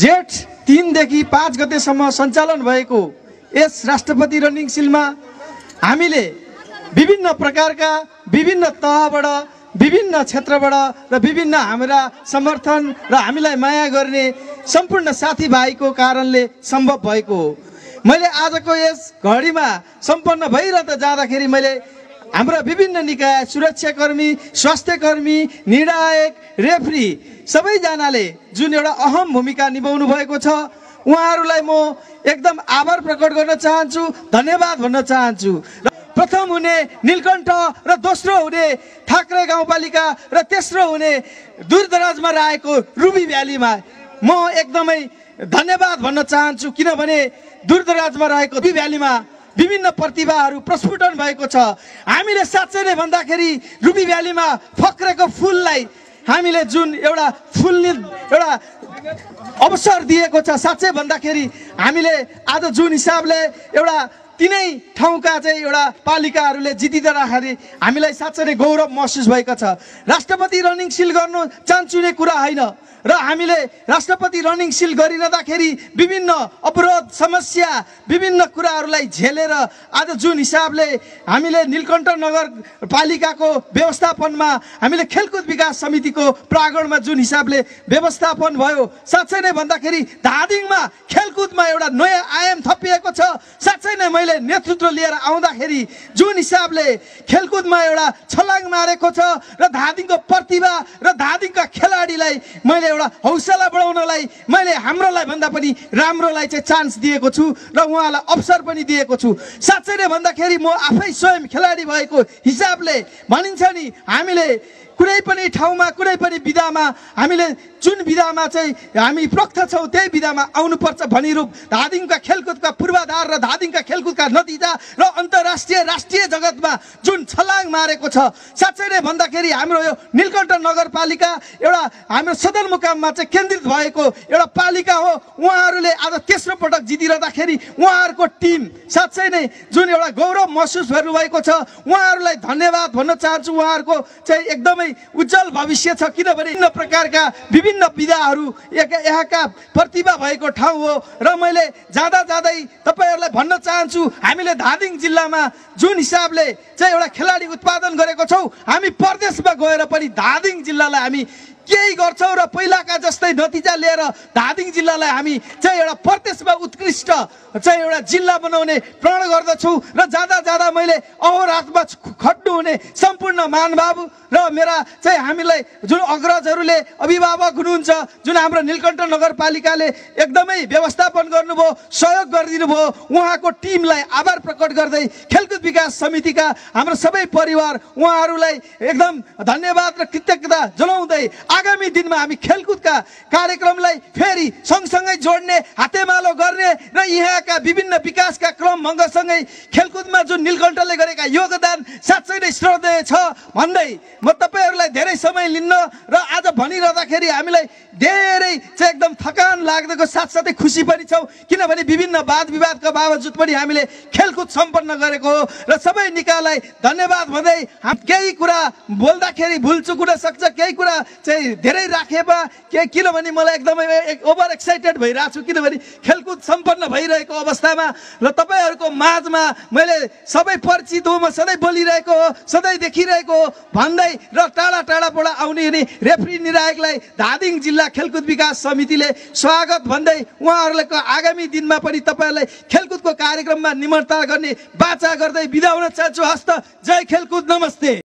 जेठ 3 देखि 5 गतेसम्म सञ्चालन भएको यस राष्ट्रपति रनिङ सिलमा हामीले विभिन्न प्रकारका विभिन्न तहबाट विभिन्न क्षेत्रबाट र विभिन्न हाम्रा समर्थन र हामीलाई माया गर्ने सम्पूर्ण साथीभाइको कारणले सम्भव भएको हो। मैले आजको यस घडीमा सम्पन्न भइरहँदा जाँदाखेरि मैले हाम्रा विभिन्न निकाय, सुरक्षाकर्मी, स्वास्थ्यकर्मी, निर्णायक, रेफ्री सबैजनाले जुन एउटा अहम भूमिका निभाउनु भएको छ, उहाँहरूलाई म एकदम आभार प्रकट गर्न चाहन्छु, धन्यवाद भन्न चाहन्छु। प्रथम हुने नीलकण्ठ र दोस्रो हुने थाक्रे गाउँपालिका र तेस्रो हुने दूरदराजमा रहेको रुबी भ्यालीमा म एकदमै धन्यवाद भन्न चाहन्छु, किनभने दूरदराजमा रहेको रुबी भ्यालीमा विभिन्न प्रतिभाहरू प्रस्फुटन भएको छ। हामीले साँच्चै नै भन्दाखेरि रुबी भ्यालीमा फक्रेको फुललाई हामीले जुन एउटा फुल्ने एउटा अवसर दिएको छ, साँच्चै भन्दाखेरि हामीले आज जुन हिसाबले एउटा तिनै ठाउँका चाहिँ एउटा पालिकाहरूले जितिँदाखेरि हामीलाई साँच्चै नै गौरव महसुस भएको छ। राष्ट्रपति रनिङ सिल गर्नु चान्चुने कुरा होइन र हामीले राष्ट्रपति रनिङ सिल गरिरहँदाखेरि विभिन्न अवरोध समस्या विभिन्न कुराहरूलाई झेलेर आज जुन हिसाबले हामीले नीलकण्ठ नगरपालिकाको व्यवस्थापनमा हामीले खेलकुद विकास समितिको प्राङ्गणमा जुन हिसाबले व्यवस्थापन भयो, साँच्चै नै भन्दाखेरि धादिङमा खेलकुदमा एउटा नयाँ आयाम थपिएको छ। साँच्चै नै मैले नेतृत्व लिएर आउँदाखेरि जुन हिसाबले खेलकुदमा एउटा छलाङ मारेको छ र धादिङको प्रतिभा र धादिङका खेलाडीलाई मैले एउटा हौसला बढाउनलाई मैले हाम्रोलाई भन्दा पनि राम्रोलाई चाहिँ चान्स दिएको छु र उहाँलाई अवसर पनि दिएको छु। साँच्चै नै भन्दाखेरि म आफै स्वयं खेलाडी भएको हिसाबले भनिन्छ नि, हामीले कुनै पनि ठाउँमा कुनै पनि विधामा हामीले जुन विधामा चाहिँ हामी प्रख्त छौँ त्यही विधामा आउनुपर्छ भनिरूप धादिङका खेलकुदका पूर्वाधार र धादिङका खेलकुदका नतिजा र अन्तर्राष्ट्रिय राष्ट्रिय जगतमा जुन छलाङ मारेको छ, साँच्चै नै भन्दाखेरि हाम्रो यो नीलकण्ठ नगरपालिका एउटा हाम्रो सदरमुकाममा चाहिँ केन्द्रित भएको एउटा पालिका हो। उहाँहरूले आज तेस्रो पटक जितिरहँदाखेरि उहाँहरूको टिम साँच्चै नै जुन एउटा गौरव महसुस गर्नुभएको छ, उहाँहरूलाई धन्यवाद भन्न चाहन्छु। उहाँहरूको चाहिँ एकदमै उज्जवल भविष्य छ, किनभने विभिन्न प्रकारका विभिन्न विधाहरू यहाँका प्रतिभा भएको ठाउँ हो। र मैले जाँदा जाँदै तपाईँहरूलाई भन्न चाहन्छु, हामीले धादिङ जिल्लामा जुन हिसाबले चाहिँ एउटा खेलाडी उत्पादन गरेको छौँ, हामी परदेशमा गएर पनि धादिङ जिल्लालाई हामी केही गर्छौँ र पहिलाका जस्तै नतिजा लिएर धादिङ जिल्लालाई हामी चाहिँ एउटा परदेशमा उत्कृष्ट चाहिँ एउटा जिल्ला बनाउने प्रण गर्दछु। र जाँदा जाँदा मैले अहोरात्रमा खट्नु हुने सम्पूर्ण महानुभाव र मेरा चाहिँ हामीलाई जुन अग्रजहरूले अभिभावक हुनुहुन्छ, जुन हाम्रो नीलकण्ठ नगरपालिकाले एकदमै व्यवस्थापन गर्नुभयो, सहयोग गरिदिनु भयो, उहाँको टिमलाई आभार प्रकट गर्दै खेलकुद विकास समितिका हाम्रो सबै परिवार उहाँहरूलाई एकदम धन्यवाद र कृतज्ञता जनाउँदै आगामी दिनमा हामी खेलकुदका कार्यक्रमलाई फेरि सँगसँगै जोड्ने, हातेमालो गर्ने र यहाँका विभिन्न विकासका क्रम भङ्गसँगै खेलकुदमा जुन नीलकण्ठले गरेका योगदान साँच्चै नै श्रद्धेय छ भन्दै म तपाईँहरूलाई धेरै समय लिन्न र आज भनिरहँदाखेरि हामीलाई धेरै चाहिँ एकदम थकान लाग्दको साथसाथै खुसी पनि छौँ, किनभने विभिन्न वाद विवादका बावजुद पनि हामीले खेलकुद सम्पन्न गरेको हो। र सबै निकायलाई धन्यवाद भन्दै केही कुरा बोल्दाखेरि भुलचुक हुन सक्छ, केही कुरा चाहिँ धेरै राखेमा किनभने मलाई एकदमै ओभर एक्साइटेड भइरहेको छु, किनभने खेलकुद सम्पन्न भइरहेको अवस्थामा र तपाईँहरूको माझमा मैले सबै परिचित हो, म सधैँ बोलिरहेको हो, सधैँ देखिरहेको हो भन्दै र टाढा टाढाबाट आउने हुने रेफ्री निर्णायकलाई धादिङ जिल्ला खेलकुद विकास समितिले स्वागत भन्दै उहाँहरूलाई आगामी दिनमा पनि तपाईँहरूलाई खेलकुदको कार्यक्रममा निमन्त्रणा गर्ने बाचा गर्दै बिदा हुन चाहन्छु। हस्त, जय खेलकुद, नमस्ते।